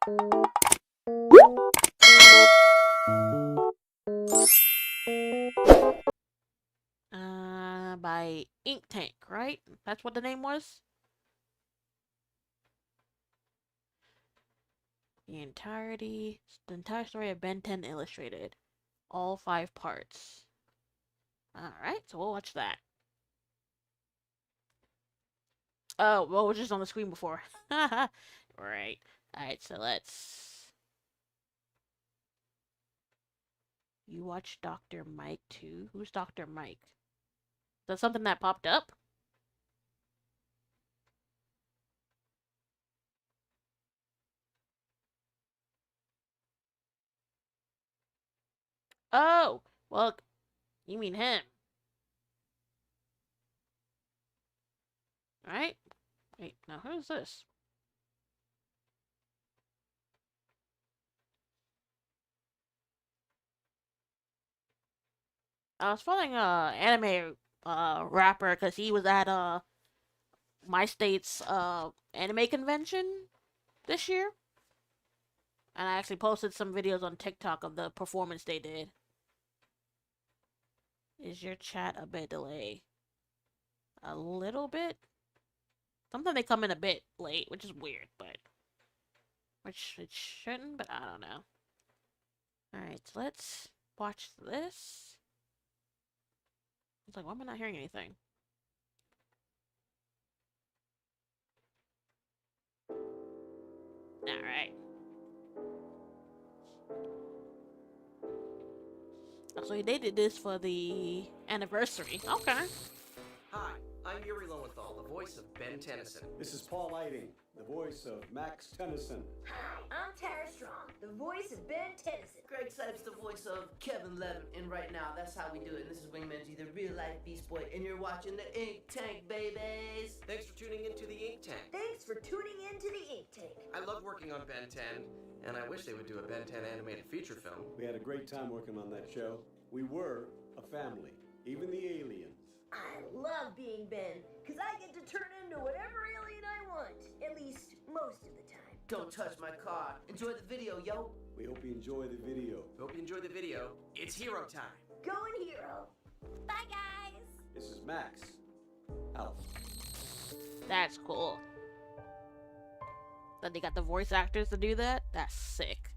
By Ink Tank, right? That's what the name was? The entire story of Ben 10 Illustrated. All 5 parts. Alright, so we'll watch that. Oh, well, it was just on the screen before. Right. Alright, so let's... You watch Dr. Mike too? Who's Dr. Mike? Is that something that popped up? Oh, well, you mean him. Right? Wait, now who's this? I was following anime rapper because he was at my state's anime convention this year. And I actually posted some videos on TikTok of the performance they did. Is your chat a bit delayed? A little bit? Sometimes they come in a bit late, which is weird, but... Which it shouldn't, but I don't know. Alright, so let's watch this. It's like, why am I not hearing anything? Alright. So they did this for the anniversary. Okay. Hi, I'm Yuri Lowenthal, the voice of Ben Tennyson. This is Paul Lighting, the voice of Max Tennyson. Hi, I'm Tara Strong, the voice of Ben Tennyson. Greg Sipes, the voice of Kevin Levin, and right now, that's how we do it. And this is Wingman G, the real-life Beast Boy, and you're watching the Ink Tank, babies. Thanks for tuning into the Ink Tank. Thanks for tuning in to the Ink Tank. I love working on Ben 10, and I wish they would do a Ben 10 animated feature film. We had a great time working on that show. We were a family, even the aliens. I love being Ben, because I get to turn into whatever alien I want, at least most of the time. Don't touch my car. Enjoy the video, yo. We hope you enjoy the video. Hope you enjoy the video. It's hero time. Going hero. Bye, guys. This is Max. Out. That's cool. That they got the voice actors to do that? That's sick.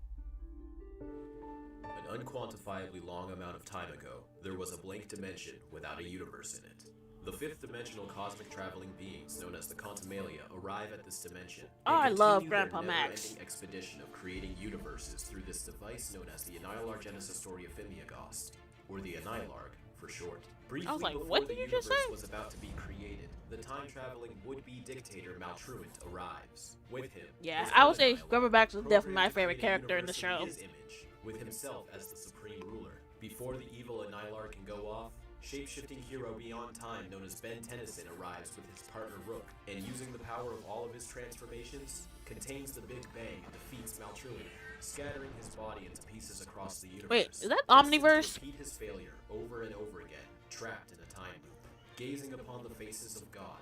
An unquantifiably long amount of time ago, there was a blank dimension without a universe in it. The fifth dimensional cosmic traveling beings known as the Contumalia arrive at this dimension. Oh, I love their Grandpa Max. never-ending expedition of creating universes through this device known as the Anilar Genesis Themiagost, or the Anilarg for short. Briefly I was like, before what the did you just universe say? was about to be created, the time-traveling would-be dictator Maltruant arrives. With him, Yeah, is I would say Anilar, Grandpa Max was definitely my programmed to favorite create a character in the universe show. his image, with himself as the supreme ruler. Before the evil Anilar can go off, shape-shifting hero beyond time known as Ben Tennyson arrives with his partner Rook, and using the power of all of his transformations, contains the Big Bang and defeats Maltruant, scattering his body into pieces across the universe. Wait, is that destined to Omniverse? repeat his failure over and over again, trapped in a time loop. Gazing upon the faces of God,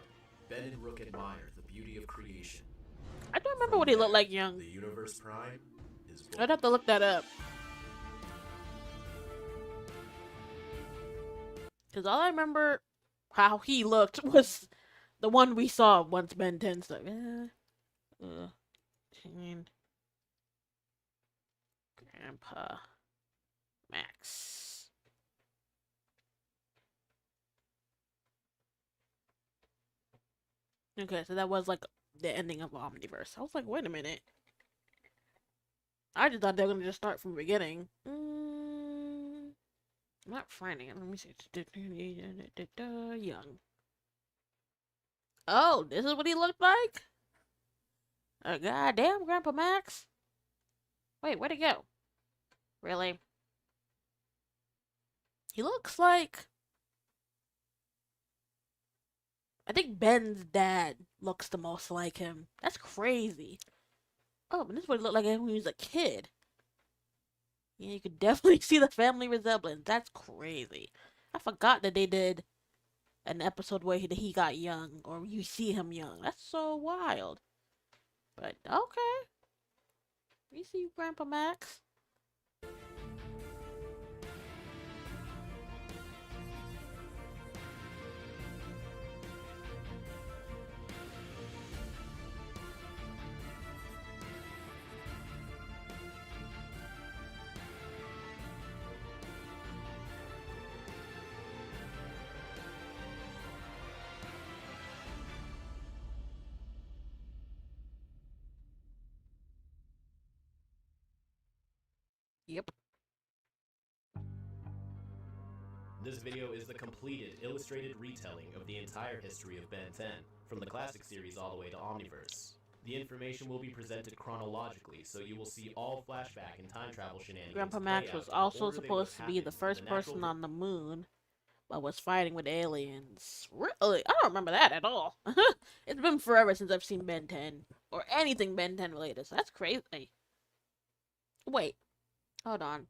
Ben and Rook admire the beauty of creation. I don't remember what he looked like young. The Universe Prime is born. I'd have to look that up. Because all I remember how he looked was the one we saw once Ben 10 stuff. 10. Grandpa Max. Okay, so that was like the ending of Omniverse. I was like, wait a minute. I just thought they were going to just start from the beginning. I'm not finding it. Let me see. Young. Oh, this is what he looked like? Oh, goddamn, Grandpa Max. Wait, where'd he go? Really? He looks like... I think Ben's dad looks the most like him. That's crazy. Oh, but this is what he looked like when he was a kid. Yeah, you could definitely see the family resemblance. That's crazy. I forgot that they did an episode where he got young, or you see him young. That's so wild. But, okay. see you, Grandpa Max. Yep. This video is the completed, illustrated retelling of the entire history of Ben 10, from the classic series all the way to Omniverse. The information will be presented chronologically, so you will see all flashback and time travel shenanigans. Grandpa Max was also supposed to be the first person on the moon, but was fighting with aliens. Really? I don't remember that at all. It's been forever since I've seen Ben 10, or anything Ben 10 related, so that's crazy. Wait, hold on.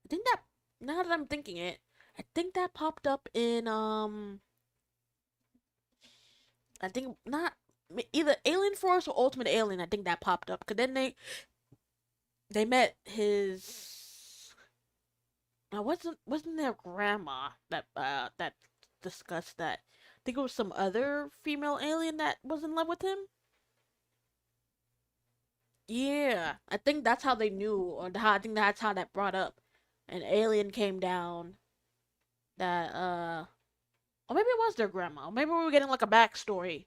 I think that, now that I'm thinking it, I think that popped up in, I think, not, either Alien Force or Ultimate Alien, I think that popped up, because then they met his, now wasn't their grandma that discussed that? I think it was some other female alien that was in love with him? Yeah, I think that's how they knew, or I think that's how that brought up. An alien came down that, or maybe it was their grandma. Maybe we were getting like a backstory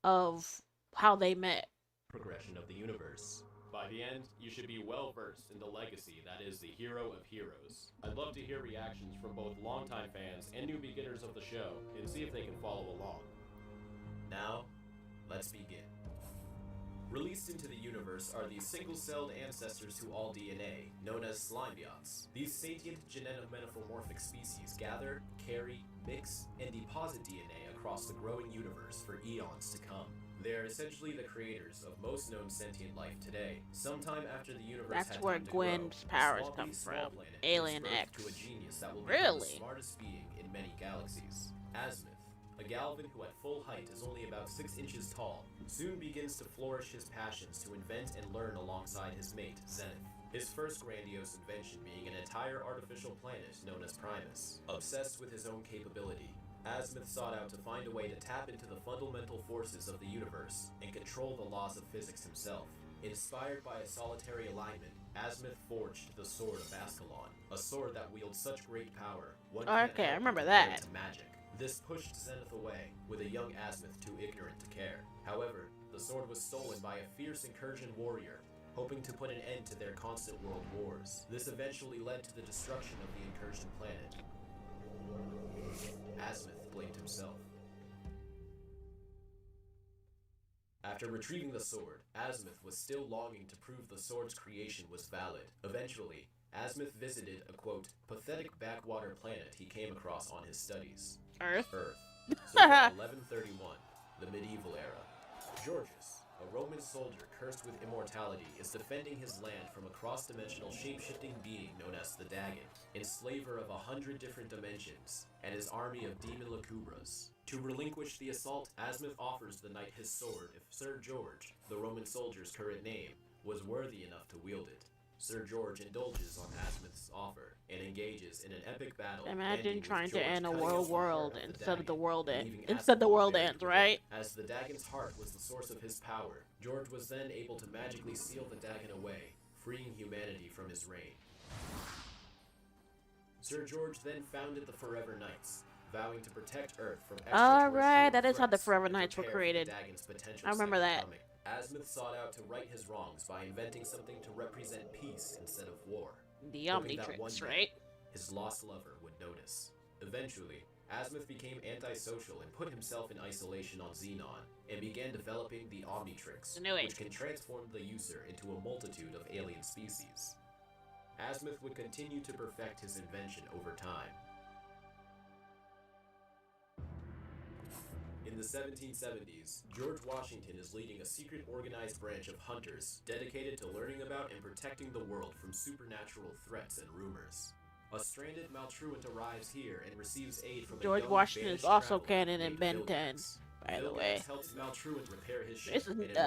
of how they met. Progression of the universe. By the end, you should be well versed in the legacy that is the hero of heroes. I'd love to hear reactions from both longtime fans and new beginners of the show, and see if they can follow along. Now, let's begin. Released into the universe are these single-celled ancestors to all DNA, known as slimebiots. These sentient genetic-metamorphic species gather, carry, mix, and deposit DNA across the growing universe for eons to come. They are essentially the creators of most known sentient life today. Sometime after the universe That's had where time to Gwen's grow, powers a come small from. planet Alien gives birth X. to a genius that will become the Really? smartest being in many galaxies. Azimuth, a Galvin who at full height is only about 6 inches tall, soon begins to flourish his passions to invent and learn alongside his mate, Zenith. His first grandiose invention being an entire artificial planet known as Primus. Obsessed with his own capability, Azimuth sought out to find a way to tap into the fundamental forces of the universe and control the laws of physics himself. Inspired by a solitary alignment, Azimuth forged the Sword of Ascalon, a sword that wields such great power, one can't Okay, I help remember but compare it that. to magic. This pushed Zenith away, with a young Azimuth too ignorant to care. However, the sword was stolen by a fierce incursion warrior, hoping to put an end to their constant world wars. This eventually led to the destruction of the incursion planet. Azimuth blamed himself. After retrieving the sword, Azimuth was still longing to prove the sword's creation was valid. Eventually, Azimuth visited a, quote, pathetic backwater planet he came across on his studies. Earth? Circa 1131, the medieval era. Georgius, a Roman soldier cursed with immortality, is defending his land from a cross-dimensional shape-shifting being known as the Dagon, enslaver of 100 different dimensions, and his army of demon lacubras. To relinquish the assault, Azimuth offers the knight his sword if Sir George, the Roman soldier's current name, was worthy enough to wield it. Sir George indulges on Azimuth's offer and engages in an epic battle. Imagine trying to George end a cutting off the world heart of instead of the Dagon, world end. leaving Instead the Ascalon world very ends, crippled. right? As the Dagon's heart was the source of his power, George was then able to magically seal the Dagon away, freeing humanity from his reign. Sir George then founded the Forever Knights, vowing to protect Earth from Alright, that is how the threats Forever and Knights were prepare for the created. Dagon's potential I remember second that. coming. Azimuth sought out to right his wrongs by inventing something to represent peace instead of war. The Hoping that one Omnitrix, day, right? his lost lover would notice. Eventually, Azimuth became antisocial and put himself in isolation on Xenon, and began developing the Omnitrix, I knew it. which can transform the user into a multitude of alien species. Azimuth would continue to perfect his invention over time. In the 1770s, George Washington is leading a secret organized branch of hunters dedicated to learning about and protecting the world from supernatural threats and rumors. A stranded Maltruant arrives here and receives aid from a George young, Washington is banished also traveler canon in named Ben 10. Vilgax. By the Vilgax way. helps Maltruant repair his ship. This is, and in return,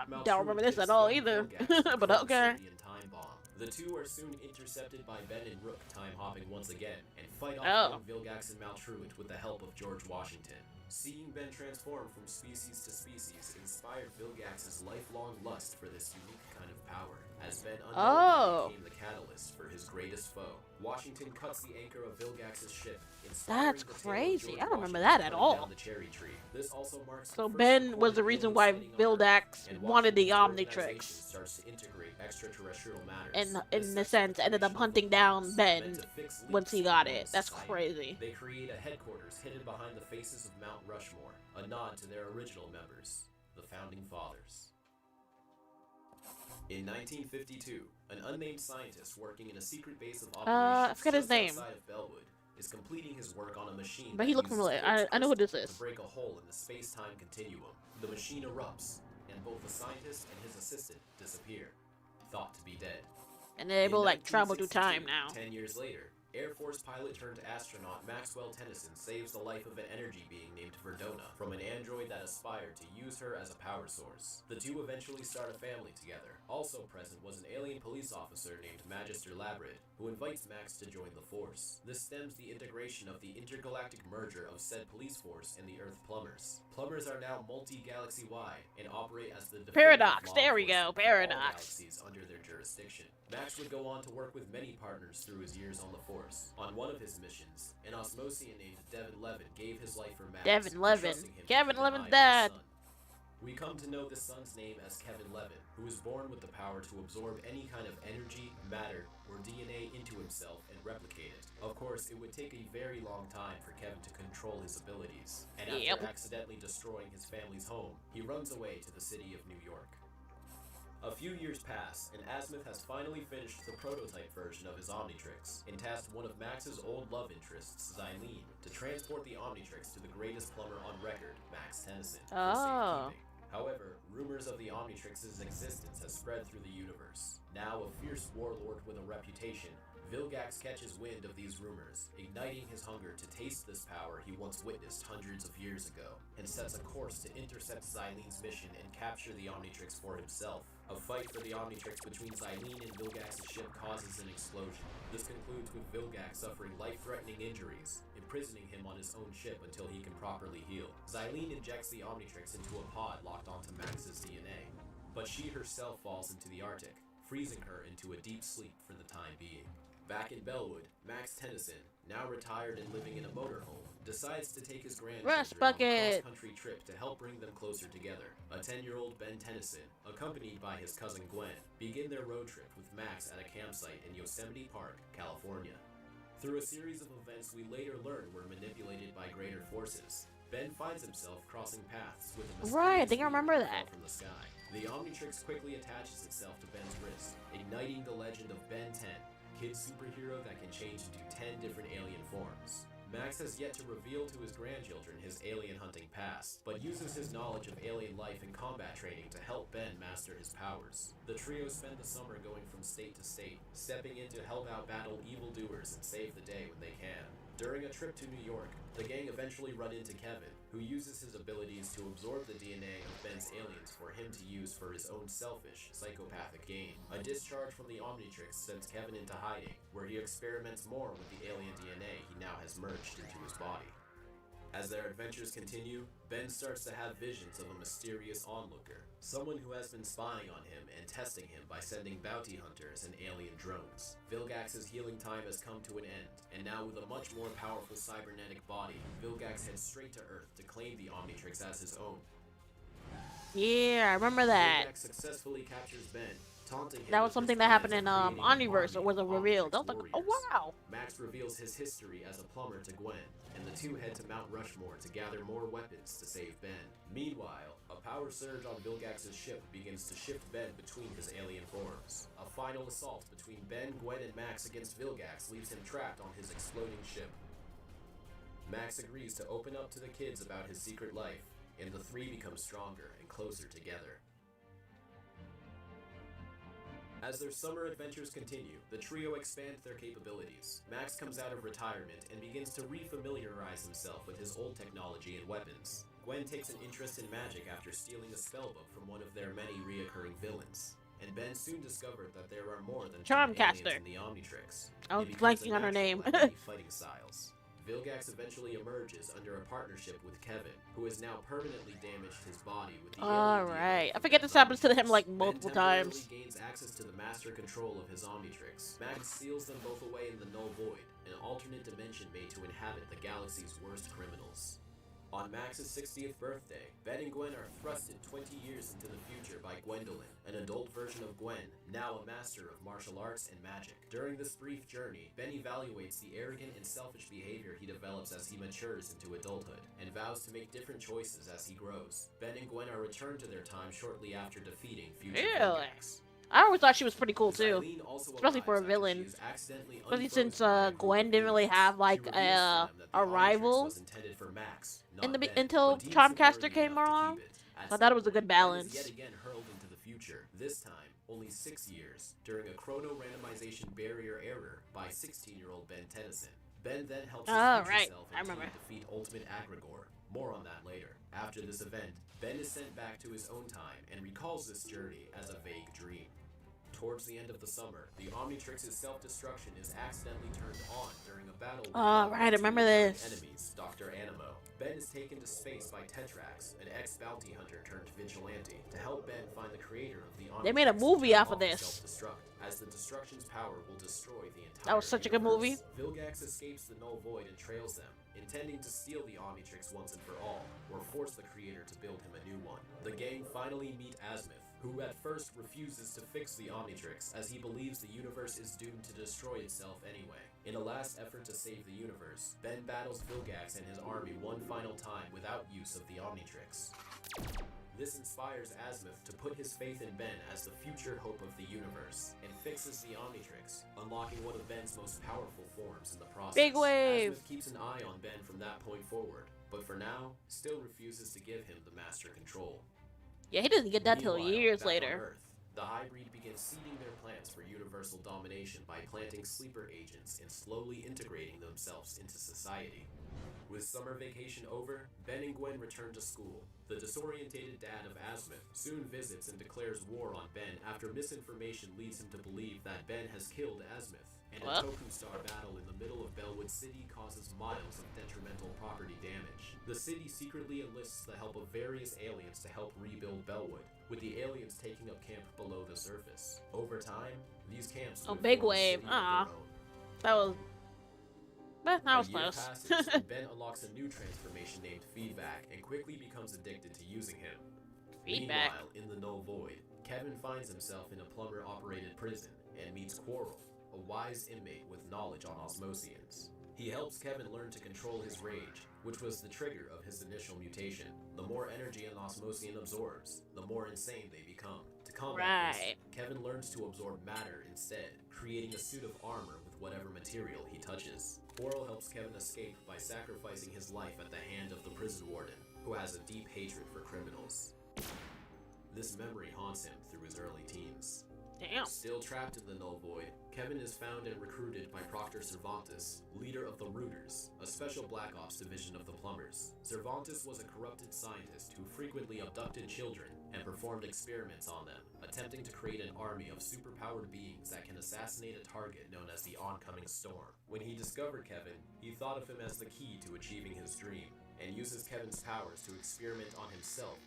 don't Maltruant remember this gives at all young either. Vilgax the But okay. Chronosapien time bomb. The two are soon intercepted by Ben and Rook time hopping once again, and fight off young Vilgax and Maltruant with the help of George Washington. Seeing Ben transform from species to species inspired Vilgax's lifelong lust for this unique kind of power, as Ben unknowingly became the catalyst for his greatest foe. Washington cuts the anchor of Vilgax's ship. That's The tale of crazy. George I don't remember Washington that at cutting all. down the cherry tree. This also marks the So first Ben was the recorded reason alien why sighting on Earth, Vilgax and wanted the Washington's Omnitrix. organization starts to integrate extraterrestrial matters. And This in a sets sense, the ended up foundation hunting for down Omniverse, Ben meant to fix once he leaks got in it. human That's society. crazy. They create a headquarters hidden behind the faces of Mount Rushmore, a nod to their original members, the Founding Fathers. In 1952, an unnamed scientist working in a secret base of operations I forget his just name. outside of Bellwood is completing his work on a machine But he that looked uses familiar. quartz I know who this crystal is. to break a hole in the space-time continuum. The machine erupts, and both the scientist and his assistant disappear, thought to be dead. And they're able to, In like, travel through 1962, time now. 10 years later, Air Force pilot turned astronaut Maxwell Tennyson saves the life of an energy being named Verdona from an android that aspired to use her as a power source. The two eventually start a family together. Also present was an alien police officer named Magister Labrid, who invites Max to join the Force. This stems the integration of the intergalactic merger of said police force and the Earth Plumbers. Plumbers are now multi-galaxy wide and operate as the definitive Paradox, law there we enforcement go, for all Paradox. galaxies under their jurisdiction. Max would go on to work with many partners through his years on the Force. On one of his missions, an Osmosian named Devin Levin gave his life for Max, Devin Levin. entrusting him to Kevin keep an Levin's eye on his dad. son. We come to know this son's name as Kevin Levin, who was born with the power to absorb any kind of energy, matter, or DNA into himself and replicate it. Of course, it would take a very long time for Kevin to control his abilities, and after accidentally destroying his family's home, he runs away to the city of New York. A few years pass, and Azimuth has finally finished the prototype version of his Omnitrix, and tasked one of Max's old love interests, Xylene, to transport the Omnitrix to the greatest plumber on record, Max Tennyson, for safekeeping. However, rumors of the Omnitrix's existence has spread through the universe. Now a fierce warlord with a reputation, Vilgax catches wind of these rumors, igniting his hunger to taste this power he once witnessed hundreds of years ago, and sets a course to intercept Xylene's mission and capture the Omnitrix for himself. A fight for the Omnitrix between Xylene and Vilgax's ship causes an explosion. This concludes with Vilgax suffering life-threatening injuries, imprisoning him on his own ship until he can properly heal. Xylene injects the Omnitrix into a pod locked onto Max's DNA, but she herself falls into the Arctic, freezing her into a deep sleep for the time being. Back in Bellwood, Max Tennyson, now retired and living in a motorhome, decides to take his grandchildren on a cross-country trip to help bring them closer together. A 10-year-old Ben Tennyson, accompanied by his cousin Gwen, begin their road trip with Max at a campsite in Yosemite Park, California. Through a series of events we later learn were manipulated by greater forces, Ben finds himself crossing paths with a mysterious Right, I think I remember meteor that. from the sky. The Omnitrix quickly attaches itself to Ben's wrist, igniting the legend of Ben 10, kid superhero that can change into 10 different alien forms. Max has yet to reveal to his grandchildren his alien hunting past, but uses his knowledge of alien life and combat training to help Ben master his powers. The trio spend the summer going from state to state, stepping in to help out battle evildoers and save the day when they can. During a trip to New York, the gang eventually run into Kevin, who uses his abilities to absorb the DNA of Ben's aliens for him to use for his own selfish, psychopathic gain. A discharge from the Omnitrix sends Kevin into hiding, where he experiments more with the alien DNA he now has merged into his body. As their adventures continue, Ben starts to have visions of a mysterious onlooker, someone who has been spying on him and testing him by sending bounty hunters and alien drones. Vilgax's healing time has come to an end, and now with a much more powerful cybernetic body, Vilgax heads straight to Earth to claim the Omnitrix as his own. Yeah, I remember that. Vilgax successfully captures Ben, taunting him That was with something his that happened plans in of creating an Omniverse. It army wasn't of revealed. I was Omnitrix like, oh warriors. wow. Max reveals his history as a plumber to Gwen, and the two head to Mount Rushmore to gather more weapons to save Ben. Meanwhile, a power surge on Vilgax's ship begins to shift Ben between his alien forms. A final assault between Ben, Gwen, and Max against Vilgax leaves him trapped on his exploding ship. Max agrees to open up to the kids about his secret life, and the three become stronger and closer together. As their summer adventures continue, the trio expand their capabilities. Max comes out of retirement and begins to refamiliarize himself with his old technology and weapons. Gwen takes an interest in magic after stealing a spellbook from one of their many reoccurring villains. And Ben soon discovered that there are more than two aliens Charmcaster. in the Omnitrix. I was It becomes a blanking on her natural name. at many fighting styles. Vilgax eventually emerges under a partnership with Kevin, who has now permanently damaged his body with the Alright. I forget this happens to him like multiple Ben times. temporarily gains access to the master control of his Omnitrix. Max seals them both away in the Null Void, an alternate dimension made to inhabit the galaxy's worst criminals. On Max's 60th birthday, Ben and Gwen are thrusted 20 years into the future by Gwendolyn, an adult version of Gwen, now a master of martial arts and magic. During this brief journey, Ben evaluates the arrogant and selfish behavior he develops as he matures into adulthood, and vows to make different choices as he grows. Ben and Gwen are returned to their time shortly after defeating future Really? Vilgax. I always thought she was pretty cool too. Eileen also Especially for a arrives after villain. she is accidentally Especially unfrozen since by a group Gwen of didn't really mutants. have like She reveals to them that the a Omnitrix rival was intended for Max, in the not Ben, until but deems it Charmcaster worthy came enough to along. keep it. At So I thought it was a some good point, Ben is balance. yet again hurled into the future. This time, only 6 years, during a chrono randomization barrier error by 16-year-old Ben Tennyson. Ben then helps his Oh, future right. self I and team remember. defeat Ultimate Agrigor. More on that later. After this event, Ben is sent back to his own time and recalls this journey as a vague dream. Towards the end of the summer, the Omnitrix's self-destruction is accidentally turned on during a battle with Oh, one of right, I its remember recurring this. enemies, Dr. Animo. Ben is taken to space by Tetrax, an ex-bounty hunter turned vigilante, to help Ben find the creator of the Omnitrix. They made a and movie turn off of this. Self-destruct, as the destruction's power will destroy the entire That was such a good movie. universe. Vilgax escapes the Null Void and trails them, intending to steal the Omnitrix once and for all, or force the creator to build him a new one. The gang finally meet Azimuth, who at first refuses to fix the Omnitrix as he believes the universe is doomed to destroy itself anyway. In a last effort to save the universe, Ben battles Vilgax and his army one final time without use of the Omnitrix. This inspires Azimuth to put his faith in Ben as the future hope of the universe, and fixes the Omnitrix, unlocking one of Ben's most powerful forms in the process. Big wave! Azimuth keeps an eye on Ben from that point forward, but for now, still refuses to give him the master control. Yeah, he didn't get that till Meanwhile, years back on later. Earth, the highbreed begins seeding their plans for universal domination by planting sleeper agents and slowly integrating themselves into society. With summer vacation over, Ben and Gwen return to school. The disorientated dad of Azimuth soon visits and declares war on Ben after misinformation leads him to believe that Ben has killed Azimuth, and a What? Toku Star battle in the middle of Bellwood City causes miles of detrimental property damage. The city secretly enlists the help of various aliens to help rebuild Bellwood, with the aliens taking up camp below the surface. Over time, these camps Oh, would big form a wave. city of their Aw. own. That was. But that was A year close. passes, and Ben unlocks a new transformation named Feedback and quickly becomes addicted to using him. Feedback. Meanwhile, in the Null Void, Kevin finds himself in a plumber-operated prison and meets Quarrel, a wise inmate with knowledge on Osmosians. He helps Kevin learn to control his rage, which was the trigger of his initial mutation. The more energy an Osmosian absorbs, the more insane they become. To combat Right. this, Kevin learns to absorb matter instead, creating a suit of armor with whatever material he touches. Quarrel helps Kevin escape by sacrificing his life at the hand of the prison warden, who has a deep hatred for criminals. This memory haunts him through his early teens. Damn. Still trapped in the Null Void, Kevin is found and recruited by Proctor Cervantes, leader of the Rooters, a special Black Ops division of the Plumbers. Cervantes was a corrupted scientist who frequently abducted children and performed experiments on them, attempting to create an army of superpowered beings that can assassinate a target known as the oncoming Storm. When he discovered Kevin, he thought of him as the key to achieving his dream, and uses Kevin's powers to experiment on himself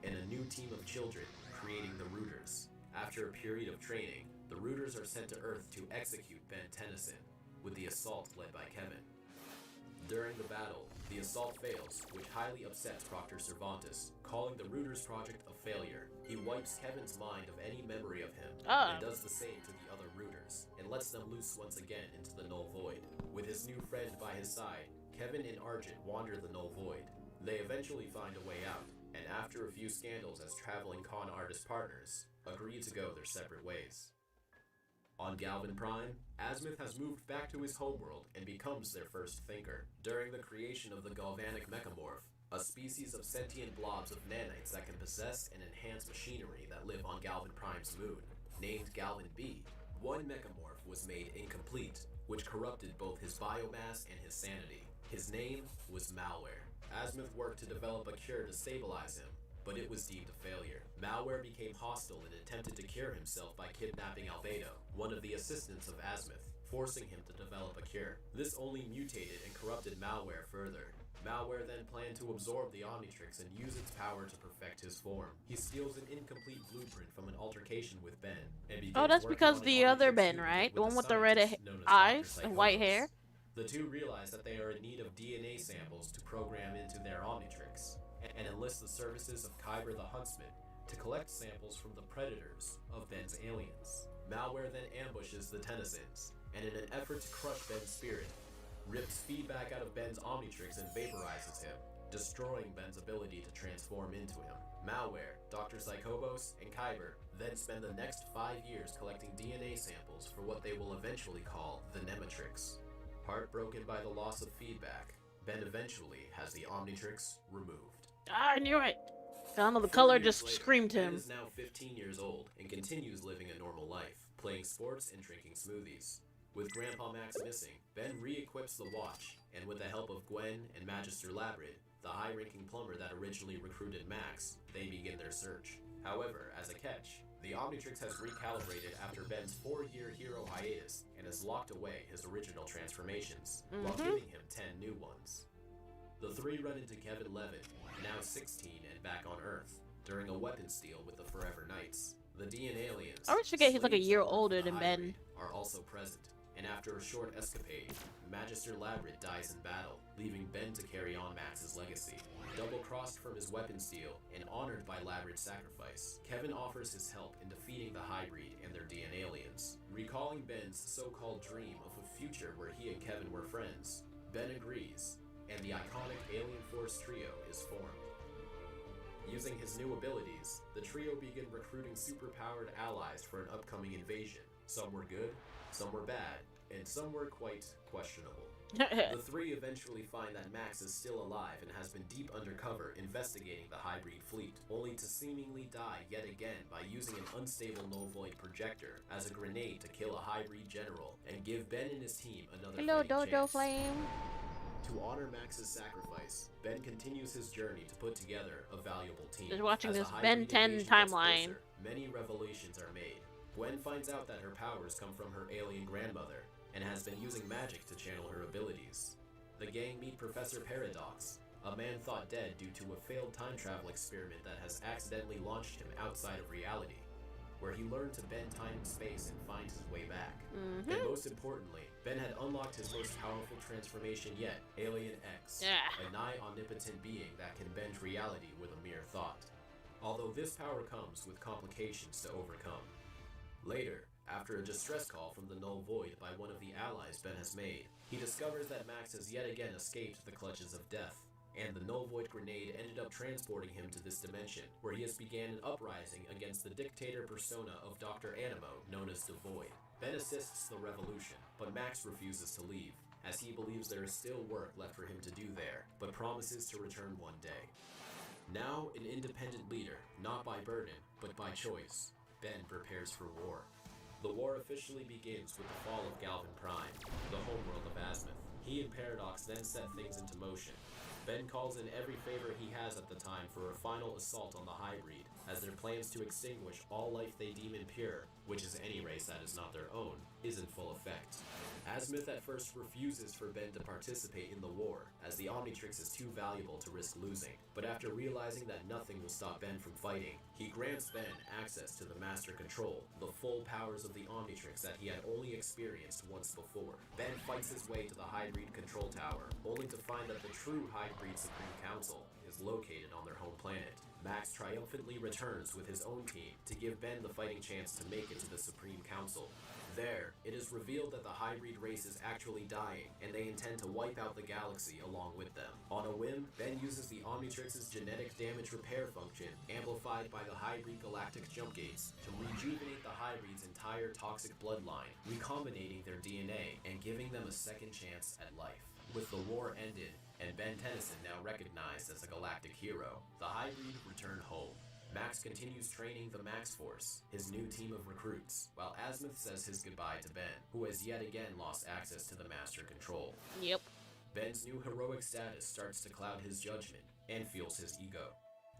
and a new team of children, creating the Rooters. After a period of training, the Rooters are sent to Earth to execute Ben Tennyson, with the assault led by Kevin. During the battle, the assault fails, which highly upsets Proctor Cervantes, calling the Rooters project a failure. He wipes Kevin's mind of any memory of him, and does the same to the other Rooters, and lets them loose once again into the Null Void. With his new friend by his side, Kevin and Argent wander the Null Void. They eventually find a way out, and after a few scandals as traveling con artist partners, agree to go their separate ways. On Galvan Prime, Azimuth has moved back to his homeworld and becomes their first thinker. During the creation of the Galvanic Mechamorph, a species of sentient blobs of nanites that can possess and enhance machinery that live on Galvan Prime's moon, named Galvan B, one Mechamorph was made incomplete, which corrupted both his biomass and his sanity. His name was Malware. Azimuth worked to develop a cure to stabilize him, but it was deemed a failure. Malware became hostile and attempted to cure himself by kidnapping Albedo, one of the assistants of Azimuth, forcing him to develop a cure. This only mutated and corrupted Malware further. Malware then planned to absorb the Omnitrix and use its power to perfect his form. He steals an incomplete blueprint from an altercation with Ben, and begins Oh, that's working because on an the other Omnitrix Ben, human right? The with one a with the red scientist known as eyes Dr. and white Psychobos. hair. The two realize that they are in need of DNA samples to program into their Omnitrix, and enlist the services of Kyber the Huntsman to collect samples from the predators of Ben's aliens. Malware then ambushes the Tennysons, and in an effort to crush Ben's spirit, rips feedback out of Ben's Omnitrix and vaporizes him, destroying Ben's ability to transform into him. Malware, Dr. Psychobos, and Kyber then spend the next 5 years collecting DNA samples for what they will eventually call the Nematrix. Heartbroken by the loss of feedback, Ben eventually has the Omnitrix removed. Ah, I knew it. I don't know, the 4 color years just later, screamed Ben him. is now 15 years old and continues living a normal life, playing sports and drinking smoothies. With Grandpa Max missing, Ben re-equips the watch, and with the help of Gwen and Magister Labrid, the high-ranking plumber that originally recruited Max, they begin their search. However, as a catch, the Omnitrix has recalibrated after Ben's 4-year hero hiatus and has locked away his original transformations, while giving him 10 new ones. The three run into Kevin Levin, now 16 and back on Earth, during a weapons deal with the Forever Knights. The DNA aliens, I always forget he's like a slaves year that work older for the than High Ben. Breed, are also present, and after a short escapade, Magister Labrid dies in battle, leaving Ben to carry on Max's legacy. Double-crossed from his weapons deal and honored by Labrid's sacrifice, Kevin offers his help in defeating the Highbreed and their DNA aliens. Recalling Ben's so-called dream of a future where he and Kevin were friends, Ben agrees, and the iconic Alien Force trio is formed. Using his new abilities, the trio begin recruiting superpowered allies for an upcoming invasion. Some were good, some were bad, and some were quite questionable. The three eventually find that Max is still alive and has been deep undercover investigating the Highbreed fleet, only to seemingly die yet again by using an unstable null void projector as a grenade to kill a Highbreed general and give Ben and his team another Hello, fighting Dojo chance. Flame. To honor Max's sacrifice, Ben continues his journey to put together a valuable team. Just watching As the this Highbreed Ben 10 invasion gets timeline. closer, many revelations are made. Gwen finds out that her powers come from her alien grandmother, and has been using magic to channel her abilities. The gang meet Professor Paradox, a man thought dead due to a failed time travel experiment that has accidentally launched him outside of reality, where he learned to bend time and space and find his way back. And most importantly, Ben had unlocked his most powerful transformation yet, Alien X, a nigh omnipotent being that can bend reality with a mere thought. Although this power comes with complications to overcome. Later, after a distress call from the Null Void by one of the allies Ben has made, he discovers that Max has yet again escaped the clutches of death, and the Null Void grenade ended up transporting him to this dimension, where he has began an uprising against the dictator persona of Dr. Animo, known as the Void. Ben assists the revolution, but Max refuses to leave, as he believes there is still work left for him to do there, but promises to return one day. Now an independent leader, not by burden, but by choice, Ben prepares for war. The war officially begins with the fall of Galvin Prime, the homeworld of Azimuth. He and Paradox then set things into motion. Ben calls in every favor he has at the time for a final assault on the Highbreed, as their plans to extinguish all life they deem impure, which is any race that is not their own, is in full effect. Azimuth at first refuses for Ben to participate in the war, as the Omnitrix is too valuable to risk losing, but after realizing that nothing will stop Ben from fighting, he grants Ben access to the Master Control, the full powers of the Omnitrix that he had only experienced once before. Ben fights his way to the Highbreed Control Tower, only to find that the true Highbreed Supreme Council is located on their home planet. Max triumphantly returns with his own team to give Ben the fighting chance to make it to the Supreme Council. There, it is revealed that the Highbreed race is actually dying, and they intend to wipe out the galaxy along with them. On a whim, Ben uses the Omnitrix's genetic damage repair function, amplified by the Highbreed galactic jump gates, to rejuvenate the Highbreed's entire toxic bloodline, recombinating their DNA and giving them a second chance at life. With the war ended, and Ben Tennyson now recognized as a galactic hero, the Highbreed return home. Max continues training the Max Force, his new team of recruits, while Azimuth says his goodbye to Ben, who has yet again lost access to the Master Control. Yep. Ben's new heroic status starts to cloud his judgment and fuels his ego.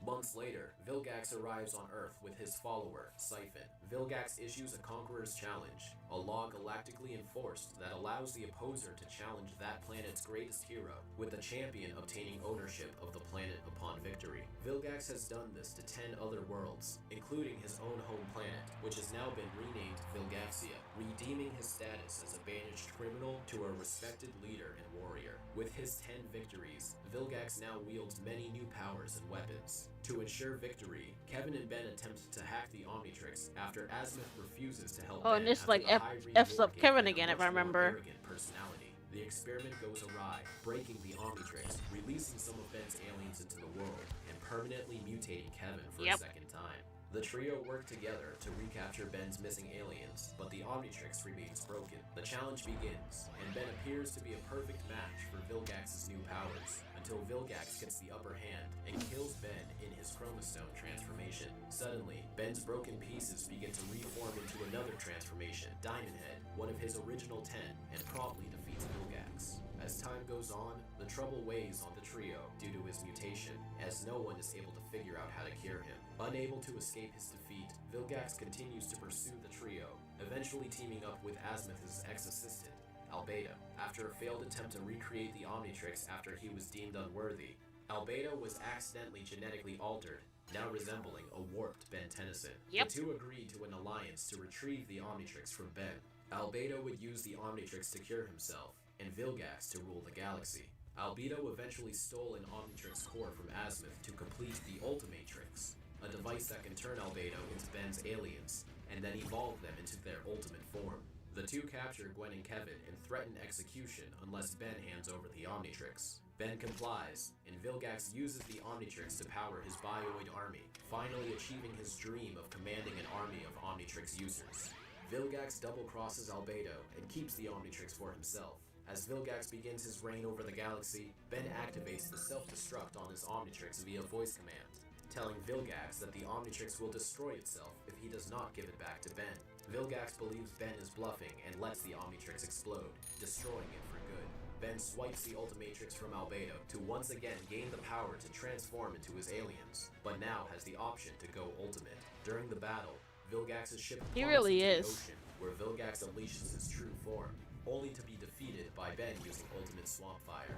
Months later, Vilgax arrives on Earth with his follower, Siphon. Vilgax issues a Conqueror's Challenge, a law galactically enforced that allows the opposer to challenge that planet's greatest hero, with the champion obtaining ownership of the planet upon victory. Vilgax has done this to 10 other worlds, including his own home planet, which has now been renamed Vilgaxia, redeeming his status as a banished criminal to a respected leader and warrior. With his 10 victories, Vilgax now wields many new powers and weapons. To ensure victory, Kevin and Ben attempt to hack the Omnitrix after Azimuth refuses to help Oh, Ben and this after like the highbreed F's war up gave Kevin Ben a again, if much I more remember. arrogant personality. The experiment goes awry, breaking the Omnitrix, releasing some of Ben's aliens into the world, and permanently mutating Kevin for a second time. The trio work together to recapture Ben's missing aliens, but the Omnitrix remains broken. The challenge begins, and Ben appears to be a perfect match for Vilgax's new powers, until Vilgax gets the upper hand and kills Ben in his Chromostone transformation. Suddenly, Ben's broken pieces begin to reform into another transformation, Diamond Head, one of his original 10, and promptly defeats Vilgax. As time goes on, the trouble weighs on the trio due to his mutation, as no one is able to figure out how to cure him. Unable to escape his defeat, Vilgax continues to pursue the trio, eventually teaming up with Azimuth's ex-assistant, Albedo. After a failed attempt to recreate the Omnitrix after he was deemed unworthy, Albedo was accidentally genetically altered, now resembling a warped Ben Tennyson. Yep. The two agreed to an alliance to retrieve the Omnitrix from Ben. Albedo would use the Omnitrix to cure himself, and Vilgax to rule the galaxy. Albedo eventually stole an Omnitrix core from Azimuth to complete the ultimatrix, a device that can turn Albedo into Ben's aliens, and then evolve them into their ultimate form. The two capture Gwen and Kevin and threaten execution unless Ben hands over the Omnitrix. Ben complies, and Vilgax uses the Omnitrix to power his bioid army, finally achieving his dream of commanding an army of Omnitrix users. Vilgax double-crosses Albedo and keeps the Omnitrix for himself. As Vilgax begins his reign over the galaxy, Ben activates the self-destruct on his Omnitrix via voice command, telling Vilgax that the Omnitrix will destroy itself if he does not give it back to Ben. Vilgax believes Ben is bluffing and lets the Omnitrix explode, destroying it for good. Ben swipes the Ultimatrix from Albedo to once again gain the power to transform into his aliens, but now has the option to go ultimate. During the battle, Vilgax's ship He plummets really into is. the ocean, where Vilgax unleashes his true form, only to be defeated by Ben using Ultimate Swamp Fire.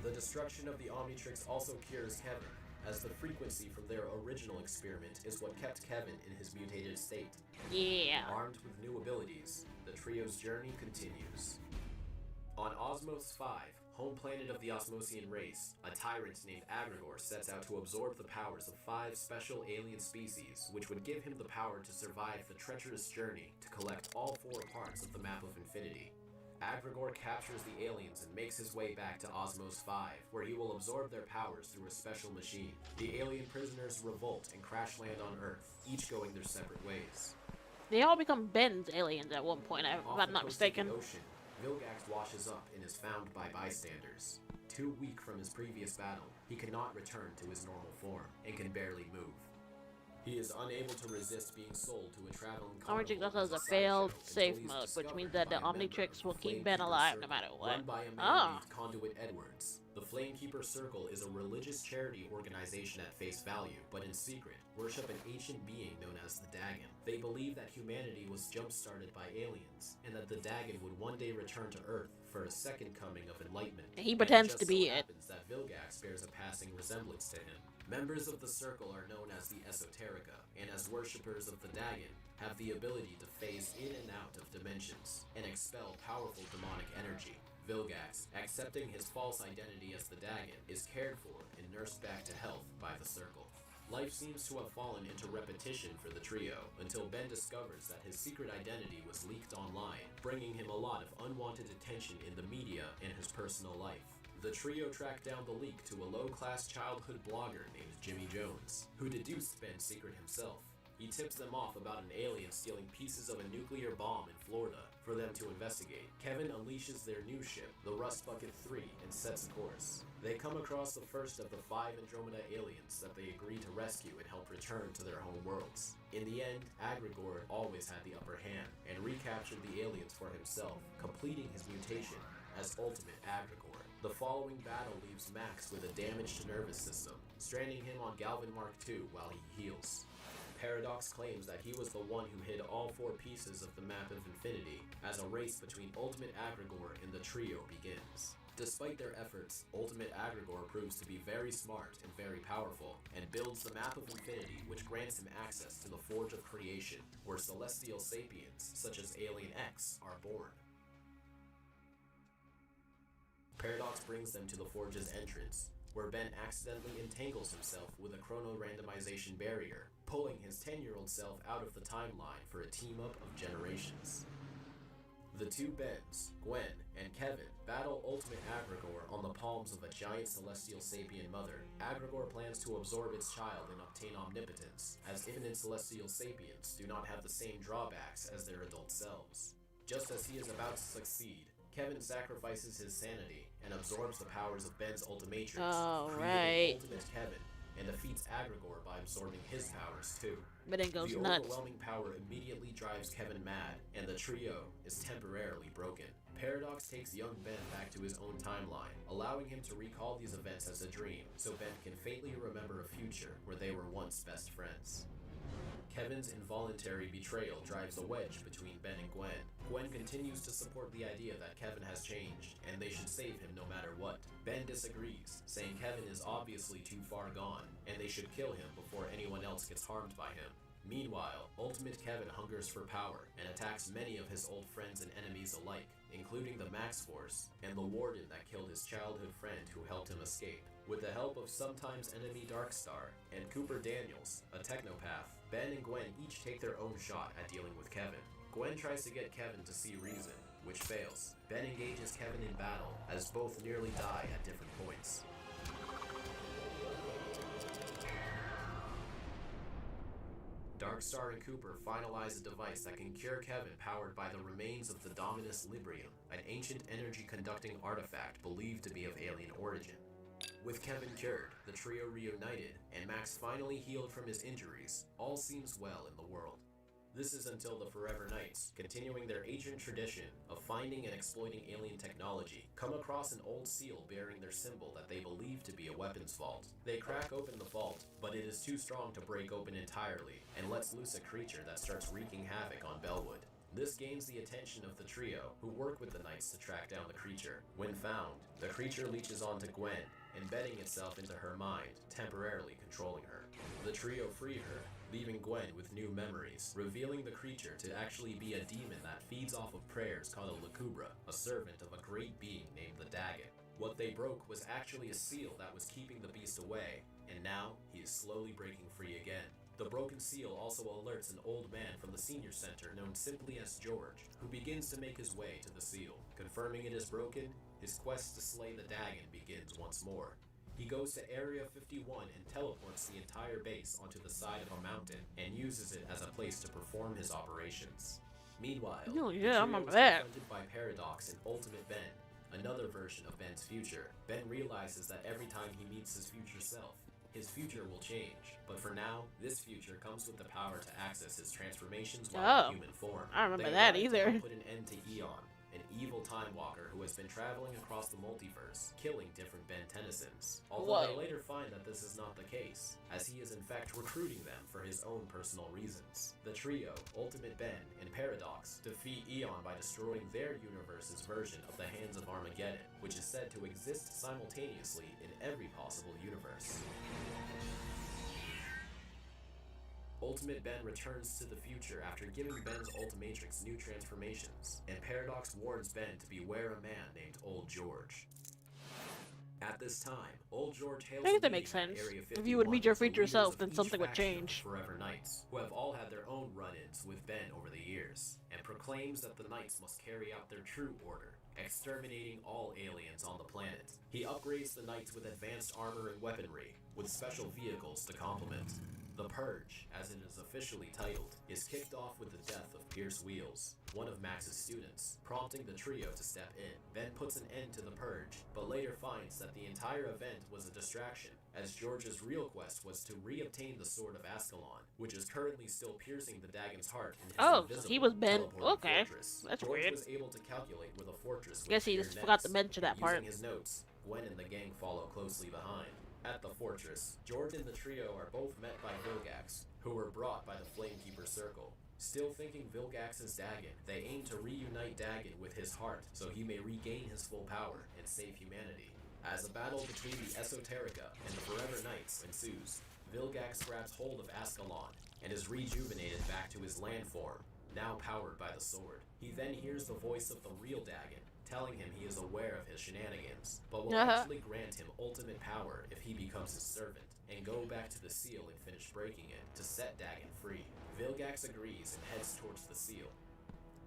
The destruction of the Omnitrix also cures Kevin, as the frequency from their original experiment is what kept Kevin in his mutated state. Yeah. Armed with new abilities, the trio's journey continues. On Osmos 5, home planet of the Osmosian race, a tyrant named Agrigor sets out to absorb the powers of 5 special alien species, which would give him the power to survive the treacherous journey to collect all 4 parts of the Map of Infinity. Agrigor captures the aliens and makes his way back to Osmos 5, where he will absorb their powers through a special machine. The alien prisoners revolt and crash land on Earth, each going their separate ways. They all become Ben's aliens at one point, if Off I'm the not coast mistaken. of the ocean, Vilgax washes up and is found by bystanders. Too weak from his previous battle, he cannot return to his normal form and can barely move. He is unable to resist being sold to a traveling Omnitrix carnival also has as a sideshow failed until safe he's mode, which means discovered that the by a member Omnitrix of will the keep Ben Flamekeeper alive no Circle, matter what. Run by a man Ah. named Conduit Edwards. The Flamekeeper Circle is a religious charity organization at face value, but in secret, worship an ancient being known as the Dagon. They believe that humanity was jump-started by aliens, and that the Dagon would one day return to Earth for a second coming of enlightenment. And he pretends just to be so it. happens that Vilgax bears a passing resemblance to him. Members of the Circle are known as the Esoterica, and as worshippers of the Dagon, have the ability to phase in and out of dimensions, and expel powerful demonic energy. Vilgax, accepting his false identity as the Dagon, is cared for and nursed back to health by the Circle. Life seems to have fallen into repetition for the trio, until Ben discovers that his secret identity was leaked online, bringing him a lot of unwanted attention in the media and his personal life. The trio tracked down the leak to a low-class childhood blogger named Jimmy Jones, who deduced Ben's secret himself. He tips them off about an alien stealing pieces of a nuclear bomb in Florida for them to investigate. Kevin unleashes their new ship, the Rust Bucket 3, and sets a course. They come across the first of the 5 Andromeda aliens that they agree to rescue and help return to their home worlds. In the end, Agrigor always had the upper hand and recaptured the aliens for himself, completing his mutation as Ultimate Agrigor. The following battle leaves Max with a damaged nervous system, stranding him on Galvin Mark II while he heals. Paradox claims that he was the one who hid all 4 pieces of the map of infinity as a race between Ultimate Agrigor and the trio begins. Despite their efforts, Ultimate Agrigor proves to be very smart and very powerful, and builds the map of infinity, which grants him access to the Forge of Creation, where celestial sapiens, such as Alien X, are born. Paradox brings them to the Forge's entrance, where Ben accidentally entangles himself with a chrono-randomization barrier, pulling his 10-year-old self out of the timeline for a team-up of generations. The two Bens, Gwen and Kevin, battle Ultimate Agrigor on the palms of a giant celestial sapien mother. Agrigor plans to absorb its child and obtain omnipotence, as infinite celestial sapiens do not have the same drawbacks as their adult selves. Just as he is about to succeed, Kevin sacrifices his sanity and absorbs the powers of Ben's ultimatrix, creating Ultimate Kevin, and defeats Agrigor by absorbing his powers too. But it goes the nuts. overwhelming power immediately drives Kevin mad, and the trio is temporarily broken. Paradox takes young Ben back to his own timeline, allowing him to recall these events as a dream, so Ben can faintly remember a future where they were once best friends. Kevin's involuntary betrayal drives a wedge between Ben and Gwen. Gwen continues to support the idea that Kevin has changed, and they should save him no matter what. Ben disagrees, saying Kevin is obviously too far gone, and they should kill him before anyone else gets harmed by him. Meanwhile, Ultimate Kevin hungers for power, and attacks many of his old friends and enemies alike, including the Max Force, and the Warden that killed his childhood friend who helped him escape. With the help of sometimes enemy Darkstar, and Cooper Daniels, a technopath, Ben and Gwen each take their own shot at dealing with Kevin. Gwen tries to get Kevin to see reason, which fails. Ben engages Kevin in battle, as both nearly die at different points. Darkstar and Cooper finalize a device that can cure Kevin, powered by the remains of the Dominus Librium, an ancient energy-conducting artifact believed to be of alien origin. With Kevin cured, the trio reunited, and Max finally healed from his injuries, all seems well in the world. This is until the Forever Knights, continuing their ancient tradition of finding and exploiting alien technology, come across an old seal bearing their symbol that they believe to be a weapons vault. They crack open the vault, but it is too strong to break open entirely, and lets loose a creature that starts wreaking havoc on Bellwood. This gains the attention of the trio, who work with the Knights to track down the creature. When found, the creature leeches onto Gwen, embedding itself into her mind, temporarily controlling her. The trio free her, leaving Gwen with new memories, revealing the creature to actually be a demon that feeds off of prayers called a Lacubra, a servant of a great being named the Dagon. What they broke was actually a seal that was keeping the beast away, and now he is slowly breaking free again. The broken seal also alerts an old man from the senior center known simply as George, who begins to make his way to the seal. Confirming it is broken, his quest to slay the Dagon begins once more. He goes to Area 51 and teleports the entire base onto the side of a mountain, and uses it as a place to perform his operations. Meanwhile, Oh, the yeah, I'm trio on is that. confronted by Paradox and Ultimate Ben, another version of Ben's future. Ben realizes that every time he meets his future self, his future will change, but for now, this future comes with the power to access his transformations while in human form. I don't remember They that arrive to either. help put an end to Eon, an evil time walker who has been traveling across the multiverse, killing different Ben Tennysons. Although they later find that this is not the case, as he is in fact recruiting them for his own personal reasons. The trio, Ultimate Ben and Paradox, defeat Eon by destroying their universe's version of the Hands of Armageddon, which is said to exist simultaneously in every possible universe. Ultimate Ben returns to the future after giving Ben's ultimatrix new transformations, and Paradox warns Ben to beware a man named Old George. At this time, Old George hails I think a that makes meeting at sense. Area If you would 51 meet your with the future leaders self, of then each something would faction of change. Forever Knights, who have all had their own run-ins with Ben over the years, and proclaims that the Knights must carry out their true order, exterminating all aliens on the planet. He upgrades the Knights with advanced armor and weaponry, with special vehicles to complement. The Purge, as as it is officially titled, is kicked off with the death of Pierce Wheels, one of Max's students, prompting the trio to step in. Ben puts an end to the purge, but later finds that the entire event was a distraction, as George's real quest was to re-obtain the Sword of Ascalon, which is currently still piercing the Dagon's heart in his Oh, so invisible he was Ben. teleporting Okay, fortress. that's George weird. was able to calculate with a fortress. Guess he just forgot to mention that part. Using his notes, Gwen and the gang follow closely behind. At the fortress, George and the trio are both met by Vilgax, who were brought by the Flamekeeper Circle. Still thinking Vilgax is Dagon, they aim to reunite Dagon with his heart so he may regain his full power and save humanity. As a battle between the Esoterica and the Forever Knights ensues, Vilgax grabs hold of Ascalon and is rejuvenated back to his land form, now powered by the sword. He then hears the voice of the real Dagon, telling him he is aware of his shenanigans, but will actually grant him ultimate power if he becomes his servant, and go back to the seal and finish breaking it to set Dagon free. Vilgax agrees and heads towards the seal,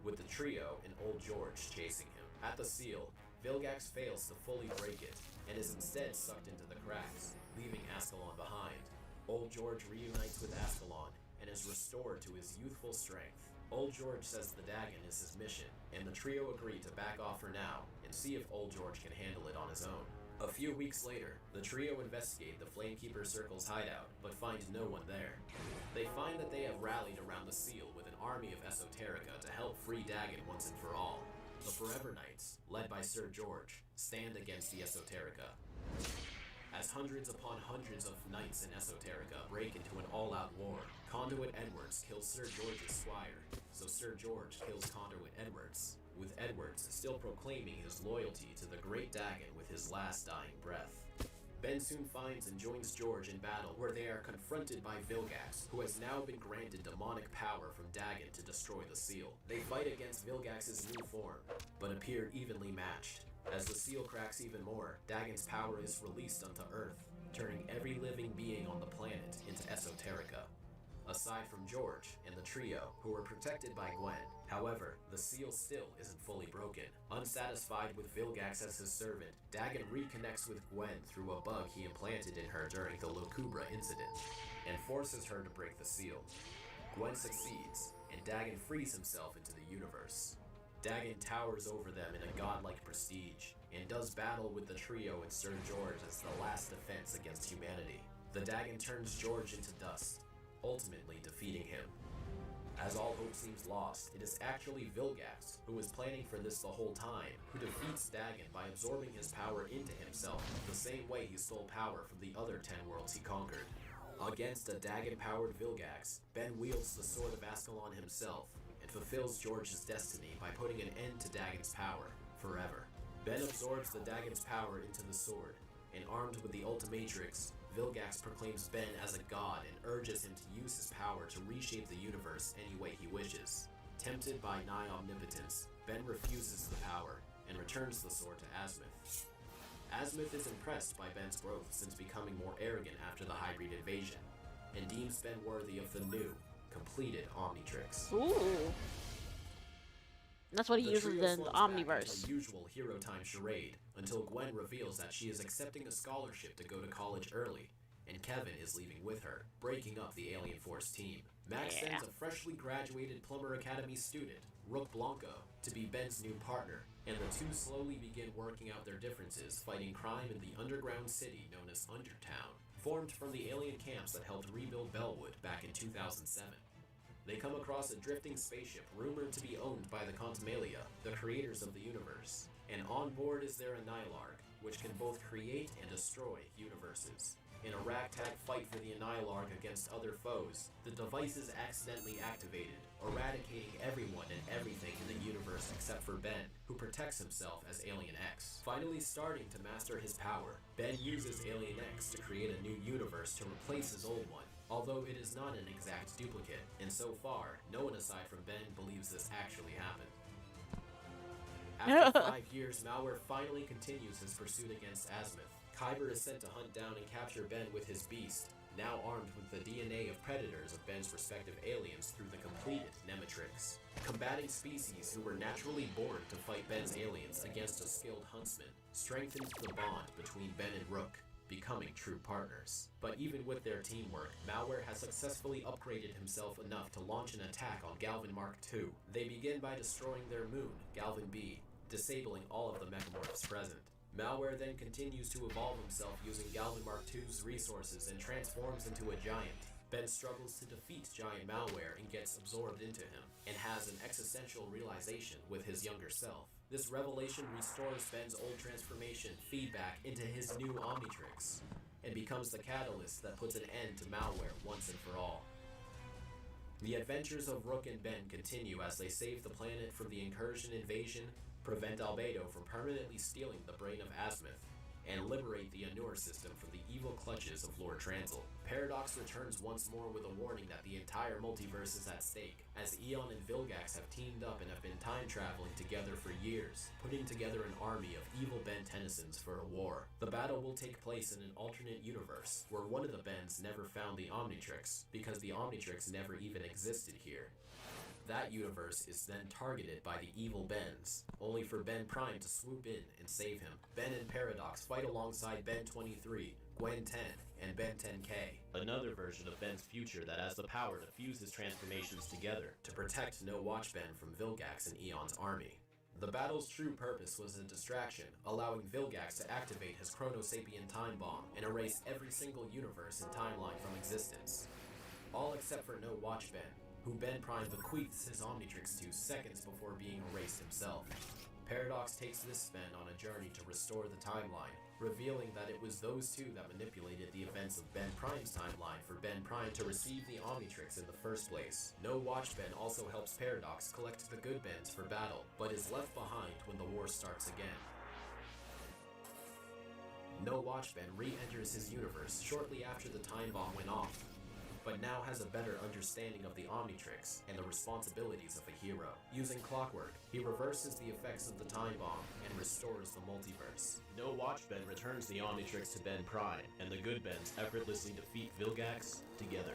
with the trio and Old George chasing him. At the seal, Vilgax fails to fully break it, and is instead sucked into the cracks, leaving Ascalon behind. Old George reunites with Ascalon, and is restored to his youthful strength. Old George says the Dagon is his mission, and the trio agree to back off for now and see if Old George can handle it on his own. A few weeks later, the trio investigate the Flamekeeper Circle's hideout, but find no one there. They find that they have rallied around the seal with an army of Esoterica to help free Dagon once and for all. The Forever Knights, led by Sir George, stand against the Esoterica. As hundreds upon hundreds of knights in Esoterica break into an all-out war, Conduit Edwards kills Sir George's squire, so Sir George kills Conduit Edwards, with Edwards still proclaiming his loyalty to the Great Dagon with his last dying breath. Ben soon finds and joins George in battle, where they are confronted by Vilgax, who has now been granted demonic power from Dagon to destroy the seal. They fight against Vilgax's new form, but appear evenly matched. As the seal cracks even more, Dagon's power is released onto Earth, turning every living being on the planet into Esoterica. Aside from George and the trio, who were protected by Gwen. However, the seal still isn't fully broken. Unsatisfied with Vilgax as his servant, Dagon reconnects with Gwen through a bug he implanted in her during the Locubra incident, and forces her to break the seal. Gwen succeeds, and Dagon frees himself into the universe. Dagon towers over them in a godlike prestige, and does battle with the trio and Sir George as the last defense against humanity. The Dagon turns George into dust, ultimately defeating him. As all hope seems lost, it is actually Vilgax, who was planning for this the whole time, who defeats Dagon by absorbing his power into himself, the same way he stole power from the other 10 worlds he conquered. Against a Dagon-powered Vilgax, Ben wields the Sword of Ascalon himself, and fulfills George's destiny by putting an end to Dagon's power, forever. Ben absorbs the Dagon's power into the sword, and armed with the ultimatrix, Vilgax proclaims Ben as a god and urges him to use his power to reshape the universe any way he wishes. Tempted by nigh omnipotence, Ben refuses the power, and returns the sword to Asmith. Asmith is impressed by Ben's growth since becoming more arrogant after the hybrid invasion, and deems Ben worthy of the new, completed Omnitrix. Ooh. That's what he uses in the Omniverse. The usual hero time charade, until Gwen reveals that she is accepting a scholarship to go to college early, and Kevin is leaving with her, breaking up the Alien Force team. Max sends a freshly graduated Plumber Academy student, Rook Blanco, to be Ben's new partner, and the two slowly begin working out their differences, fighting crime in the underground city known as Undertown, formed from the alien camps that helped rebuild Bellwood back in 2007. They come across a drifting spaceship rumored to be owned by the Contumalia, the creators of the universe, and on board is their Annihilarg, which can both create and destroy universes. In a ragtag fight for the Annihilarg against other foes, the device is accidentally activated, eradicating everyone and everything in the universe except for Ben, who protects himself as Alien X. Finally starting to master his power, Ben uses Alien X to create a new universe to replace his old one, although it is not an exact duplicate, and so far, no one aside from Ben believes this actually happened. After 5 years, Malware finally continues his pursuit against Asmith. Kyber is sent to hunt down and capture Ben with his beast, now armed with the DNA of predators of Ben's respective aliens through the completed Nematrix. Combating species who were naturally born to fight Ben's aliens against a skilled huntsman strengthens the bond between Ben and Rook, becoming true partners. But even with their teamwork, Malware has successfully upgraded himself enough to launch an attack on Galvan Mark II. They begin by destroying their moon, Galvan B, disabling all of the mechamorphs present. Malware then continues to evolve himself using Galvan Mark II's resources and transforms into a giant. Ben struggles to defeat giant Malware and gets absorbed into him, and has an existential realization with his younger self. This revelation restores Ben's old transformation feedback into his new Omnitrix, and becomes the catalyst that puts an end to Malware once and for all. The adventures of Rook and Ben continue as they save the planet from the incursion invasion, prevent Albedo from permanently stealing the brain of Azimuth, and liberate the Anur system from the evil clutches of Lord Transil. Paradox returns once more with a warning that the entire multiverse is at stake, as Eon and Vilgax have teamed up and have been time traveling together for years, putting together an army of evil Ben Tennysons for a war. The battle will take place in an alternate universe, where one of the Bens never found the Omnitrix, because the Omnitrix never even existed here. That universe is then targeted by the evil Bens, only for Ben Prime to swoop in and save him. Ben and Paradox fight alongside Ben 23, Gwen 10, and Ben 10K, another version of Ben's future that has the power to fuse his transformations together to protect No Watch Ben from Vilgax and Eon's army. The battle's true purpose was a distraction, allowing Vilgax to activate his Chronosapien time bomb and erase every single universe and timeline from existence. All except for No Watch Ben, who Ben Prime bequeaths his Omnitrix to seconds before being erased himself. Paradox takes this Ben on a journey to restore the timeline, revealing that it was those two that manipulated the events of Ben Prime's timeline for Ben Prime to receive the Omnitrix in the first place. No Watch Ben also helps Paradox collect the good Bens for battle, but is left behind when the war starts again. No Watch Ben re-enters his universe shortly after the time bomb went off, but now has a better understanding of the Omnitrix and the responsibilities of a hero. Using clockwork, he reverses the effects of the time bomb and restores the multiverse. No Watch Ben returns the Omnitrix to Ben Prime, and the good Bens effortlessly defeat Vilgax together.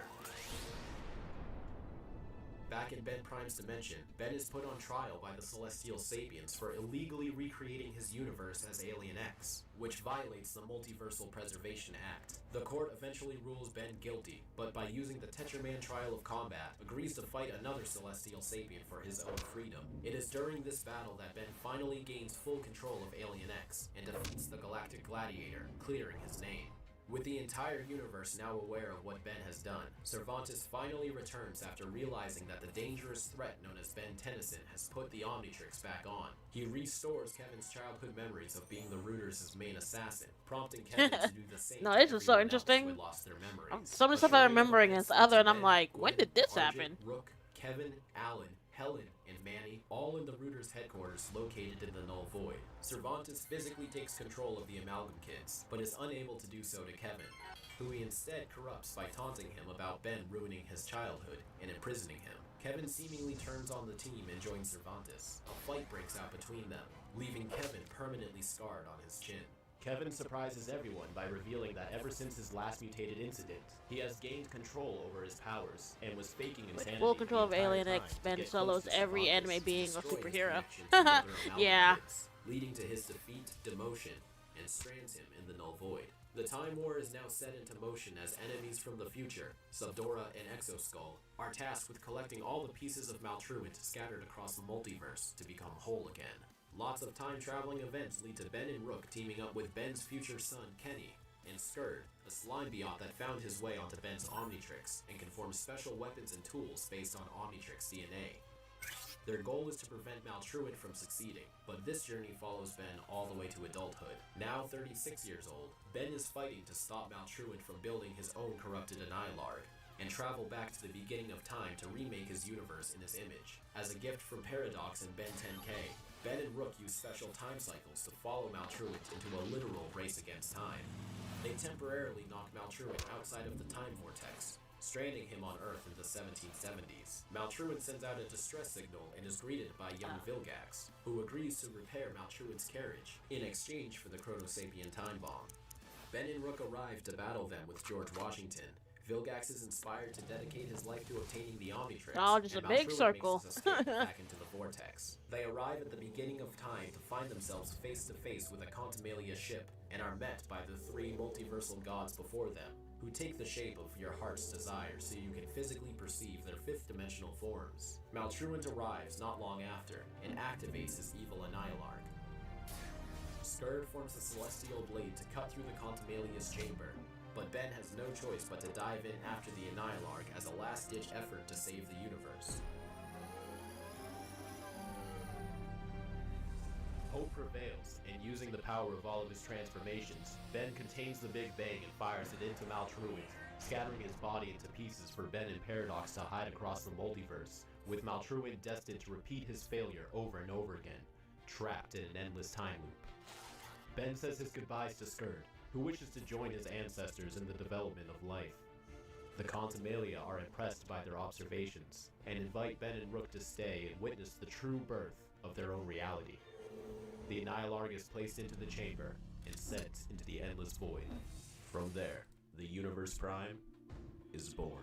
Back in Ben Prime's dimension, Ben is put on trial by the Celestial Sapiens for illegally recreating his universe as Alien X, which violates the Multiversal Preservation Act. The court eventually rules Ben guilty, but by using the Tetraman Trial of Combat, agrees to fight another Celestial Sapien for his own freedom. It is during this battle that Ben finally gains full control of Alien X and defeats the Galactic Gladiator, clearing his name. With the entire universe now aware of what Ben has done, Cervantes finally returns after realizing that the dangerous threat known as Ben Tennyson has put the Omnitrix back on. He restores Kevin's childhood memories of being the Rooters' main assassin, prompting Kevin to do the same. No, to this is so everyone else interesting. who had lost their memories. Some of the stuff I'm Assuring remembering events is other, to and I'm Ben, like, when Gwen, did this Argent, happen? Rook, Kevin, Alan, Helen, and Manny, all in the Rooters' headquarters located in the Null Void. Cervantes physically takes control of the Amalgam Kids, but is unable to do so to Kevin, who he instead corrupts by taunting him about Ben ruining his childhood and imprisoning him. Kevin seemingly turns on the team and joins Cervantes. A fight breaks out between them, leaving Kevin permanently scarred on his chin. Kevin surprises everyone by revealing that ever since his last mutated incident, he has gained control over his powers and was faking With insanity. full control of the entire Alien time X, to Ben get solos close to every Cervantes, anime being a destroy his superhero. connection to the other Amalgam Yeah. Kids, leading to his defeat, demotion, and strands him in the Null Void. The Time War is now set into motion as enemies from the future, Subdora and Exoskull, are tasked with collecting all the pieces of Maltruant scattered across the multiverse to become whole again. Lots of time-traveling events lead to Ben and Rook teaming up with Ben's future son, Kenny, and Skurd, a slime biot that found his way onto Ben's Omnitrix and can form special weapons and tools based on Omnitrix DNA. Their goal is to prevent Maltruant from succeeding, but this journey follows Ben all the way to adulthood. Now 36 years old, Ben is fighting to stop Maltruant from building his own corrupted Annihilarg, and travel back to the beginning of time to remake his universe in his image. As a gift from Paradox and Ben 10K, Ben and Rook use special time cycles to follow Maltruant into a literal race against time. They temporarily knock Maltruant outside of the time vortex, stranding him on Earth in the 1770s. Maltruant sends out a distress signal and is greeted by young Vilgax, who agrees to repair Maltruant's carriage in exchange for the Chronosapien time bomb. Ben and Rook arrive to battle them with George Washington. Vilgax is inspired to dedicate his life to obtaining the Omnitrix. Oh, just and a big Maltruian circle. makes his escape back into the vortex. They arrive at the beginning of time to find themselves face to face with a Contumalia ship, and are met by the three multiversal gods before them, who take the shape of your heart's desire so you can physically perceive their fifth-dimensional forms. Maltruant arrives not long after, and activates his evil Annihilarg. Skurd forms a celestial blade to cut through the Contumalia's chamber, but Ben has no choice but to dive in after the Annihilarg as a last-ditch effort to save the universe. Hope prevails, and using the power of all of his transformations, Ben contains the Big Bang and fires it into Maltruant, scattering his body into pieces for Ben and Paradox to hide across the multiverse, with Maltruant destined to repeat his failure over and over again, trapped in an endless time loop. Ben says his goodbyes to Skurd, who wishes to join his ancestors in the development of life. The Contumalia are impressed by their observations, and invite Ben and Rook to stay and witness the true birth of their own reality. The Annihilarg is placed into the chamber and sent into the endless void. From there, the Universe Prime is born.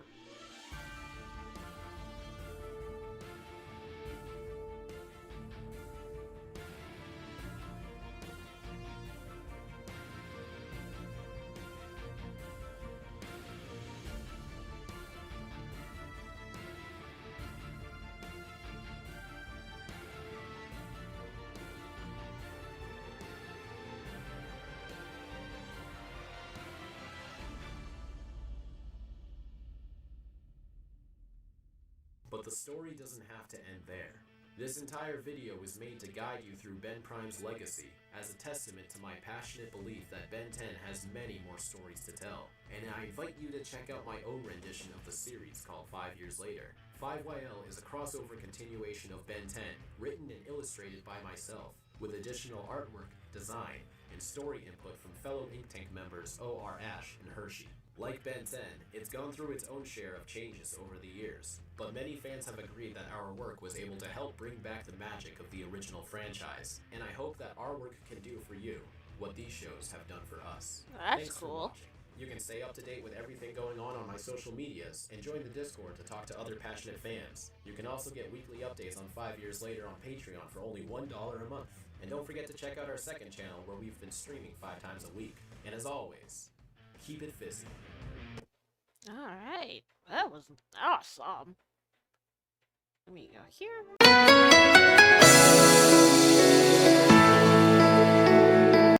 But the story doesn't have to end there. This entire video was made to guide you through Ben Prime's legacy, as a testament to my passionate belief that Ben 10 has many more stories to tell. And I invite you to check out my own rendition of the series called 5 Years Later. 5YL is a crossover continuation of Ben 10, written and illustrated by myself, with additional artwork, design, and story input from fellow Ink Tank members O.R. Ash and Hershey. Like Ben 10, it's gone through its own share of changes over the years, but many fans have agreed that our work was able to help bring back the magic of the original franchise, and I hope that our work can do for you what these shows have done for us. That's Thanks for cool. watching. You can stay up to date with everything going on my social medias and join the Discord to talk to other passionate fans. You can also get weekly updates on 5 Years Later on Patreon for only $1 a month. And don't forget to check out our second channel where we've been streaming 5 times a week. And as always, keep it fizzy. Alright. That was awesome. Let me go here.